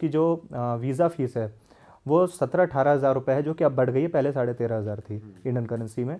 उसकी जो visa fees है वो 17-18 हज़ार रुपये है, जो कि अब बढ़ गई है, पहले 13,500 थी इंडियन करेंसी में।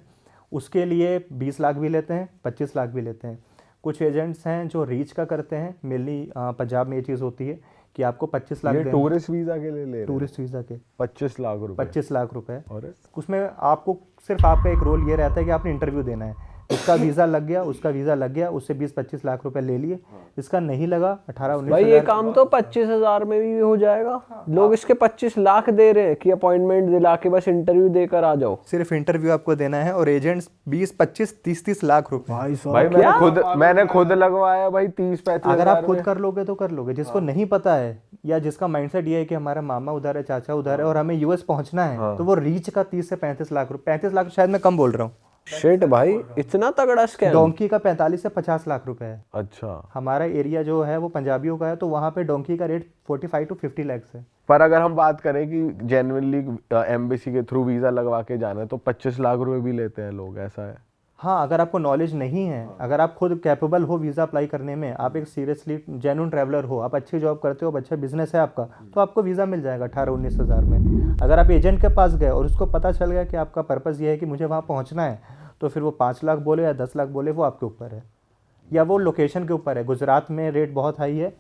उसके लिए 20 लाख भी लेते हैं, 25 लाख भी लेते हैं। कुछ एजेंट्स हैं जो रीच का करते हैं, मेनली पंजाब में ये चीज़ होती है कि आपको 25 लाख देना। टूरिस्ट वीज़ा के लिए ले रहे हैं? टूरिस्ट वीज़ा के 25 लाख रुपए। 25 लाख रुपए। और उसमें आपको सिर्फ आपका एक रोल ये रहता है कि आपने इंटरव्यू देना है। इसका वीज़ा लग गया, उसका वीज़ा लग गया, उससे 20-25 लाख रुपए ले लिए। इसका नहीं लगा 18-19 भाई ये काम तो 25,000 में भी हो जाएगा। लोग इसके 25 लाख दे रहे हैं कि अपॉइंटमेंट दिला के बस इंटरव्यू देकर आ जाओ। सिर्फ इंटरव्यू आपको देना है, और एजेंट्स 20-25-30-30 लाख रुपए। भाई मैंने खुद लगवाया भाई 30-35 अगर आप खुद कर लोगे तो कर लोगे। जिसको नहीं पता है या जिसका माइंडसेट ये है कि हमारा मामा उधर है, चाचा उधर है और हमें यूएस पहुंचना है, तो वो रीच का 30 से 35 लाख रुपए, 35 लाख शायद मैं कम बोल रहा हूँ। शिट भाई, इतना तगड़ा स्कैम। डोंकी का 45 से 50 लाख रुपए है। अच्छा। हमारा एरिया जो है वो पंजाबियों का है, तो वहाँ पे डोंकी का रेट 45 to 50 लाख है। पर अगर हम बात करें कि जेन्युइनली एम्बेसी के थ्रू वीज़ा लगवा के जाना है तो 25 लाख रुपए भी लेते हैं लोग, ऐसा है? हाँ, अगर आपको नॉलेज नहीं है, अगर आप खुद कैपेबल हो वीज़ा अप्लाई करने में, आप एक सीरियसली जेन्युइन ट्रैवलर हो, आप अच्छी जॉब करते हो, अच्छा बिजनेस है आपका, तो आपको वीज़ा मिल जाएगा 18-19 हज़ार में। अगर आप एजेंट के पास गए और उसको पता चल गया कि आपका पर्पज़ ये है कि मुझे वहाँ पहुँचना है, तो फिर वो 5 लाख बोले या 10 लाख बोले, वो आपके ऊपर है, या वो लोकेशन के ऊपर है। गुजरात में रेट बहुत हाई है,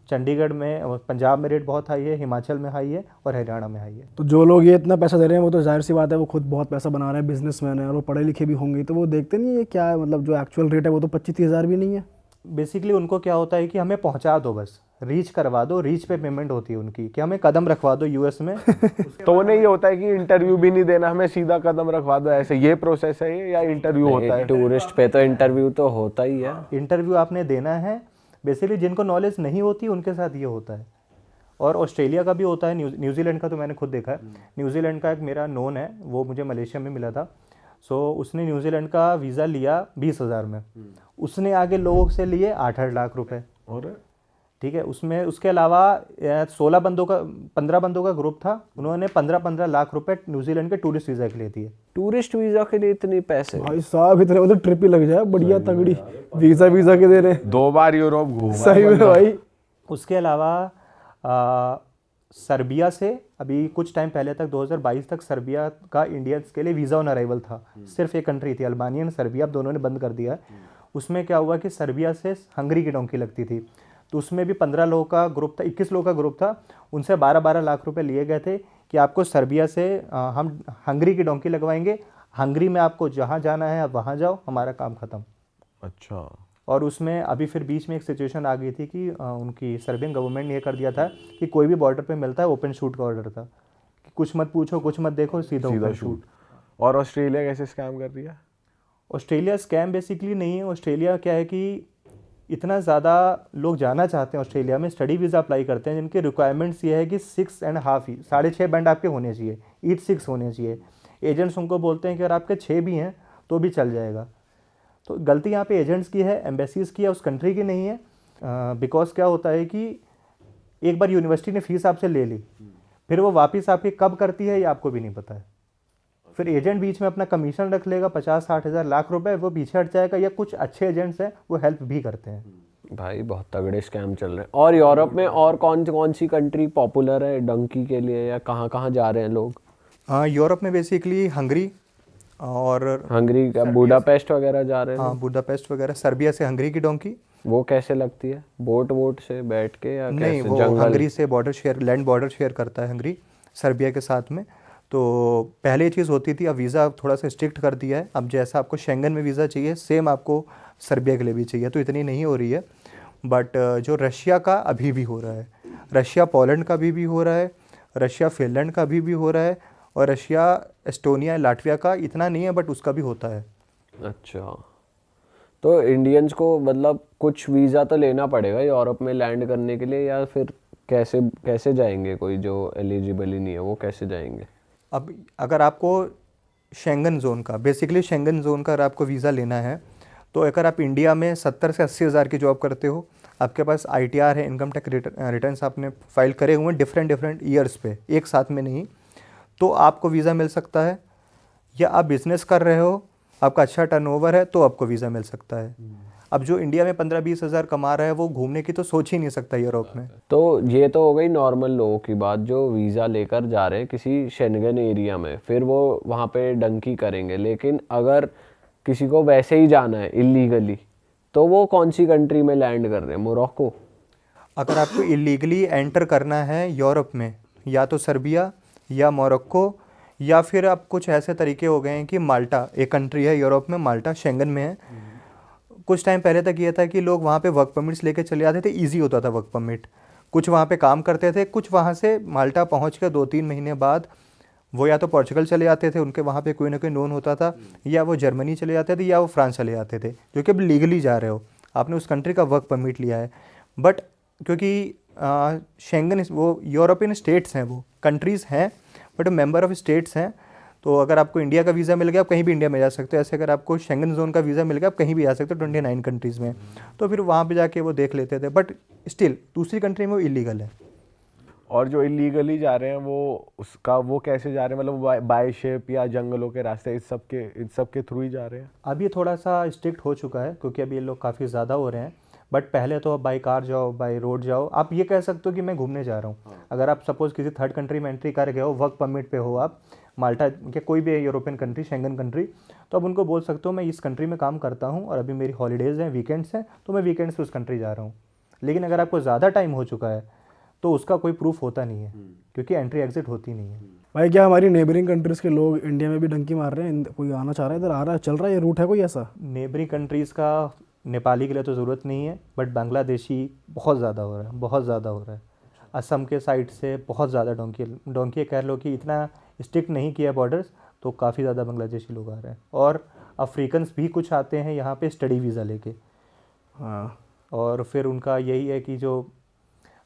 चंडीगढ़ में, पंजाब में रेट बहुत हाई है, हिमाचल में हाई है और हरियाणा में हाई है। तो जो लोग ये इतना पैसा दे रहे हैं वो तो जाहिर सी बात है वो खुद बहुत पैसा बना रहे हैं, बिजनेसमैन है और वो पढ़े लिखे भी होंगे, तो वो देखते नहीं है क्या है, मतलब जो एक्चुअल रेट है वो तो 25-30 हज़ार भी नहीं है। बेसिकली उनको क्या होता है कि हमें पहुंचा दो, बस रीच करवा दो, रीच पे पेमेंट होती है उनकी, कि हमें कदम रखवा दो यूएस में। तो उन्हें ये होता है कि इंटरव्यू भी नहीं देना, हमें सीधा कदम रखवा दो, ऐसे ये प्रोसेस है ये, या इंटरव्यू होता है? टूरिस्ट पे तो इंटरव्यू तो होता ही है। इंटरव्यू आपने देना है। बेसिकली जिनको नॉलेज नहीं होती उनके साथ ये होता है। और ऑस्ट्रेलिया का भी होता है, न्यूजीलैंड का तो मैंने खुद देखा है। न्यूजीलैंड का एक मेरा नोन है, वो मुझे मलेशिया में मिला था। सो उसने न्यूजीलैंड का वीज़ा लिया 20 हज़ार में, उसने आगे लोगों से लिए 8-8 लाख रुपए। और ठीक है, उसमें उसके अलावा 15 बंदों का ग्रुप था, उन्होंने 15-15 लाख रुपए न्यूजीलैंड के टूरिस्ट वीज़ा के लिए दिए। टूरिस्ट वीज़ा के लिए इतने पैसे? भाई साहब इतने मतलब ट्रिप ही लग जाए, बढ़िया तगड़ी वीज़ा के दे रहे हैं। 2 बार यूरोप घूमा सही में भाई। उसके अलावा सर्बिया से अभी कुछ टाइम पहले तक 2022 तक सर्बिया का इंडियंस के लिए वीज़ा ऑन अराइवल था। सिर्फ एक कंट्री थी, अल्बानिया, सर्बिया, अब दोनों ने बंद कर दिया है। उसमें क्या हुआ कि सर्बिया से हंगरी की डोंकी लगती थी, तो उसमें भी 15 लोगों का ग्रुप था, 21 लोगों का ग्रुप था। उनसे 12-12 लाख रुपए लिए गए थे कि आपको सर्बिया से हम हंगरी की डोंकी लगवाएंगे, हंगरी में आपको जहाँ जाना है आप वहाँ जाओ, हमारा काम ख़त्म। अच्छा। और उसमें अभी फिर बीच में एक सिचुएशन आ गई थी कि उनकी सर्बियन गवर्नमेंट ने ये कर दिया था कि कोई भी बॉर्डर पे मिलता है ओपन शूट का ऑर्डर था, कि कुछ मत पूछो, कुछ मत देखो, सीधा ओपन शूट। और ऑस्ट्रेलिया कैसे स्कैम कर दिया? ऑस्ट्रेलिया स्कैम बेसिकली नहीं है। ऑस्ट्रेलिया क्या है कि इतना ज़्यादा लोग जाना चाहते हैं ऑस्ट्रेलिया में, स्टडी वीज़ा अप्लाई करते हैं, जिनके रिक्वायरमेंट्स ये है कि 6.5 ही 6.5 बैंड आपके होने चाहिए, ईच 6 होने चाहिए। एजेंट्स उनको बोलते हैं कि अगर आपके 6 भी हैं तो भी चल जाएगा। तो गलती यहाँ पे एजेंट्स की है, एम्बेसीज़ की है, उस कंट्री की नहीं है। बिकॉज क्या होता है कि एक बार यूनिवर्सिटी ने फीस आपसे ले ली, फिर वो वापस आपकी कब करती है ये आपको भी नहीं पता है। फिर एजेंट बीच में अपना कमीशन रख लेगा 50-60 हज़ार लाख रुपए, वो पीछे हट जाएगा, या कुछ अच्छे एजेंट्स हैं वो हेल्प भी करते हैं। भाई बहुत तगड़े स्कैम चल रहे हैं। और यूरोप में और कौन सी कंट्री पॉपुलर है डंकी के लिए, या कहाँ कहाँ जा रहे हैं लोग? यूरोप में बेसिकली हंगरी और हंगरी का बुडापेस्ट वगैरह जा रहे हैं। हाँ, बुडापेस्ट वगैरह। सर्बिया से हंगरी की डोंकी। वो कैसे लगती है? बोट से बैठ के या नहीं, कैसे? वो जंगल? हंगरी से border share, land border share करता है हंगरी सर्बिया के साथ में। तो पहले ये चीज़ होती थी, अब वीज़ा थोड़ा सा स्ट्रिक्ट कर दिया है। अब जैसा आपको शेंगन में वीज़ा चाहिए, सेम आपको सर्बिया के लिए भी चाहिए, तो इतनी नहीं हो रही है। बट जो रशिया का अभी भी हो रहा है, रशिया पोलैंड का भी हो रहा है, रशिया फिनलैंड का भी हो रहा है, और रशिया एस्टोनिया लाटविया का इतना नहीं है, बट उसका भी होता है। अच्छा, तो इंडियंस को मतलब कुछ वीज़ा तो लेना पड़ेगा यूरोप में लैंड करने के लिए, या फिर कैसे जाएंगे? कोई जो एलिजिबल ही नहीं है वो कैसे जाएंगे? अब अगर आपको शेंगन जोन का, बेसिकली शेंगन जोन का अगर आपको वीज़ा लेना है, तो अगर आप इंडिया में 70 से 80 हज़ार की जॉब करते हो, आपके पास ITR है, इनकम टैक्स रिटर्न्स आपने फाइल करे हुए हैं डिफरेंट ईयर्स पे, एक साथ में नहीं, तो आपको वीज़ा मिल सकता है। या आप बिज़नेस कर रहे हो, आपका अच्छा टर्नओवर है, तो आपको वीज़ा मिल सकता है। अब जो इंडिया में 15-20 हज़ार कमा रहा है वो घूमने की तो सोच ही नहीं सकता यूरोप में। तो ये तो हो गई नॉर्मल लोगों की बात जो वीज़ा लेकर जा रहे हैं किसी शेंगन एरिया में, फिर वो वहाँ पे डंकी करेंगे। लेकिन अगर किसी को वैसे ही जाना है इलीगली, तो वो कौन सी कंट्री में लैंड कर रहे हैं? मोरक्को? अगर आपको इलीगली एंटर करना है यूरोप में, या तो सर्बिया या मोरक्को, या फिर आप कुछ ऐसे तरीके हो गए हैं कि माल्टा एक कंट्री है यूरोप में, माल्टा शेंगन में है। कुछ टाइम पहले तक ये था कि लोग वहाँ पे वर्क परमिट्स लेके चले जाते थे, इजी होता था वर्क परमिट, कुछ वहाँ पे काम करते थे, कुछ वहाँ से माल्टा पहुँच के 2-3 महीने बाद वो या तो पोर्चुगल चले जाते थे, उनके वहाँ पे कोई ना कोई नोन होता था, या वो जर्मनी चले जाते थे, या वो फ्रांस चले जाते थे, जो कि अब लीगली जा रहे हो, आपने उस कंट्री का वर्क परमिट लिया है। बट क्योंकि शेंगन वो यूरोपियन स्टेट्स हैं, वो कंट्रीज़ हैं बट मेंबर ऑफ स्टेट्स हैं, तो अगर आपको इंडिया का वीज़ा मिल गया आप कहीं भी इंडिया में जा सकते हो। ऐसे अगर आपको शेंगन जोन का वीज़ा मिल गया आप कहीं भी जा सकते हो 29 कंट्रीज़ में। तो फिर वहाँ पे जाके वो देख लेते थे, बट स्टिल दूसरी कंट्री में वो इलीगल है। और जो इलीगली जा रहे हैं वो कैसे जा रहे हैं, मतलब बाय शिप या जंगलों के रास्ते, इस सब के थ्रू ही जा रहे हैं? अब ये थोड़ा सा स्ट्रिक्ट हो चुका है क्योंकि अभी ये लोग काफ़ी ज़्यादा हो रहे हैं, बट पहले तो आप बाई कार जाओ, बाई रोड जाओ, आप ये कह सकते हो कि मैं घूमने जा रहा हूँ। अगर आप सपोज़ किसी थर्ड कंट्री में एंट्री कर गए हो, वर्क परमिट पे हो आप, माल्टा या कोई भी यूरोपियन कंट्री, शेंगन कंट्री, तो आप उनको बोल सकते हो मैं इस कंट्री में काम करता हूँ और अभी मेरी हॉलीडेज़ हैं, वीकेंड्स हैं, तो मैं वीकेंड्स पे उस कंट्री जा रहा हूँ। लेकिन अगर आपको ज़्यादा टाइम हो चुका है तो उसका कोई प्रूफ होता नहीं है, क्योंकि एंट्री एग्जिट होती नहीं है। भाई क्या हमारी नेबरिंग कंट्रीज़ के लोग इंडिया में भी डंकी मार रहे हैं? कोई आना चाह रहा है इधर, आ रहा है, चल रहा है, ये रूट है कोई ऐसा? नेबरिंग कंट्रीज़ का नेपाली के लिए तो ज़रूरत नहीं है, बट बांग्लादेशी बहुत ज़्यादा हो रहा है, बहुत ज़्यादा हो रहा है। असम के साइड से बहुत ज़्यादा डोंकी कह लो कि इतना स्ट्रिक्ट नहीं किया बॉर्डर्स, तो काफ़ी ज़्यादा बांग्लादेशी लोग आ रहे हैं। और अफ्रीकन्स भी कुछ आते हैं यहाँ पे स्टडी वीज़ा लेके। हाँ, और फिर उनका यही है कि जो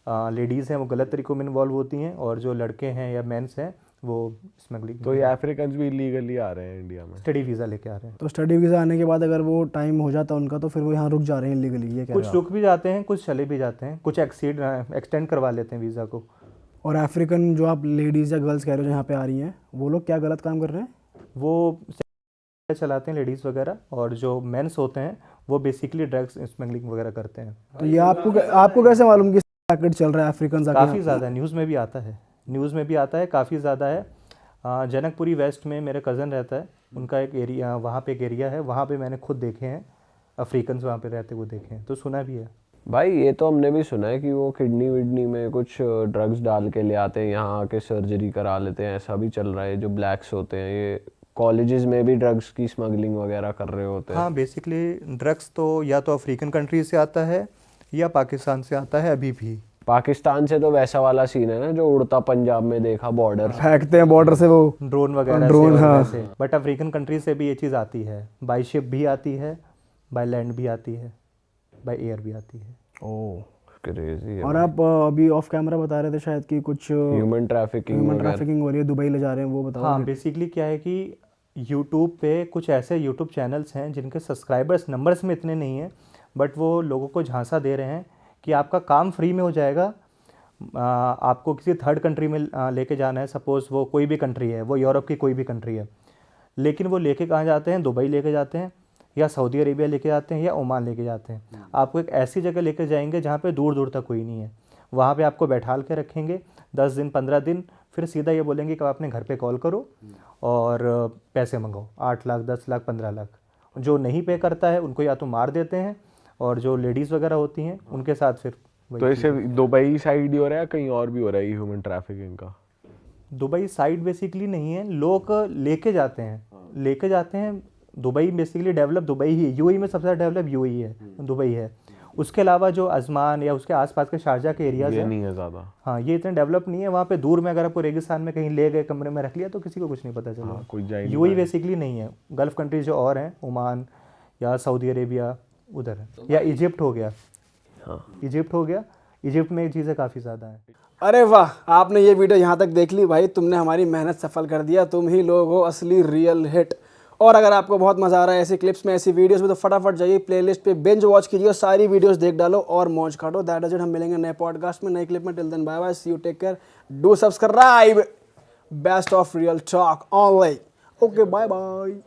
लेडीज़ हैं वो गलत तरीक़ों में इन्वॉल्व होती हैं, और जो लड़के हैं या मेंस हैं वो स्मगलिंग। तो ये अफ्रीकन भी इलीगली आ रहे हैं इंडिया में, स्टडी वीज़ा लेके आ रहे हैं। तो स्टडी वीज़ा आने के बाद अगर वो टाइम हो जाता है उनका, तो फिर वो यहाँ रुक जा रहे हैं इलीगली, ये कह कुछ रहे हो रुक भी जाते हैं, कुछ चले भी जाते हैं, कुछ एक्सटेंड करवा लेते हैं वीज़ा को। आप? और अफ्रीकन जो आप लेडीज़ या गर्ल्स कह रहे हो जो यहाँ पे आ रही हैं, वो लोग क्या गलत काम कर रहे हैं? वो चलाते हैं लेडीज़ वगैरह, और जो मेंस होते हैं वो बेसिकली ड्रग्स स्मगलिंग वगैरह करते हैं। तो ये आपको कैसे मालूम कि पैकेट चल रहा है अफ्रीकन? काफ़ी ज़्यादा न्यूज़ में भी आता है, काफ़ी ज़्यादा है। जनकपुरी वेस्ट में मेरे कज़न रहता है, उनका एक एरिया, वहाँ पे एक एरिया है, वहाँ पे मैंने खुद देखे हैं अफ्रीकन्स वहाँ पे रहते हुए देखे हैं, तो सुना भी है। भाई ये तो हमने भी सुना है कि वो किडनी विडनी में कुछ ड्रग्स डाल के ले आते हैं, यहाँ आके सर्जरी करा लेते हैं, ऐसा भी चल रहा है। जो ब्लैक्स होते हैं ये कॉलेजेस में भी ड्रग्स की स्मगलिंग वगैरह कर रहे होते हैं। हाँ, बेसिकली ड्रग्स तो या तो अफ्रीकन कंट्री से आता है या पाकिस्तान से आता है अभी भी। पाकिस्तान से तो वैसा वाला सीन है ना जो उड़ता पंजाब में देखा, बॉर्डर फेंकते हैं बॉर्डर से वो ड्रोन वगैरह ड्रोन, से, हाँ। वैसे। बट अफ्रीकन कंट्री से भी ये चीज़ आती है, बाई शिप भी आती है, बाई लैंड भी आती है, बाई एयर भी आती है। ओह, क्रेजी है। और आप अभी ऑफ कैमरा बता रहे थे शायद कि कुछ ह्यूमन ट्रैफिकिंग हो रही है, दुबई ले जा रहे हैं, वो बताओ। हाँ, बेसिकली क्या है कि यूट्यूब पे कुछ ऐसे यूट्यूब चैनल्स हैं जिनके सब्सक्राइबर्स नंबर्स में इतने नहीं हैं, बट वो लोगों को झांसा दे रहे हैं कि आपका काम फ्री में हो जाएगा। आपको किसी थर्ड कंट्री में लेके जाना है, सपोज़ वो कोई भी कंट्री है, वो यूरोप की कोई भी कंट्री है, लेकिन वो लेके कहाँ जाते हैं? दुबई लेके जाते हैं, या सऊदी अरेबिया लेके जाते हैं, या ओमान लेके जाते हैं। आपको एक ऐसी जगह लेके जाएंगे जहाँ पे दूर दूर तक कोई नहीं है, वहाँ पे आपको बैठाल के रखेंगे 10 दिन 15 दिन, फिर सीधा ये बोलेंगे कि आप अपने घर पे कॉल करो और पैसे मंगाओ, 8 लाख 10 लाख 15 लाख। जो नहीं पे करता है उनको या तो मार देते हैं, और जो लेडीज़ वगैरह होती हैं उनके साथ फिर तो इसे दुबई साइड ही हो रहा है, कहीं और भी हो रहा है ह्यूमन ट्रैफिकिंग का? दुबई साइड बेसिकली नहीं है, लोग लेके जाते हैं। दुबई बेसिकली डेवलप दुबई ही है, यूएई में सबसे ज़्यादा डेवलप यूएई है, दुबई है। उसके अलावा जो अजमान या उसके आसपास के शारजा के एरियाज ये हैं, नहीं है ज़्यादा। हाँ, ये इतने डेवलप नहीं है। वहाँ पे दूर में अगर आपको रेगिस्तान में कहीं ले गए, कमरे में रख लिया, तो किसी को कुछ नहीं पता चला। हाँ, कोई जा ही नहीं यूएई बेसिकली नहीं है, गल्फ़ कंट्रीज जो और हैं, ओमान या सऊदी अरेबिया उधर है, या इजिप्ट हो गया। हाँ, इजिप्ट में ये चीज़ें काफ़ी ज़्यादा हैं। अरे वाह, आपने ये वीडियो यहाँ तक देख ली भाई, तुमने हमारी मेहनत सफल कर दिया। तुम ही लोग हो असली रियल हिट। और अगर आपको बहुत मज़ा आ रहा है ऐसी क्लिप्स में, ऐसी वीडियोस में, तो फटाफट जाइए प्लेलिस्ट पे बिंज वॉच कीजिए, सारी वीडियोस देख डालो और मौज काटो। That is it. हम मिलेंगे नए पॉडकास्ट में, नई क्लिप में। Till then bye bye, see you, take care, do subscribe. Best of real talk online. Okay, bye bye.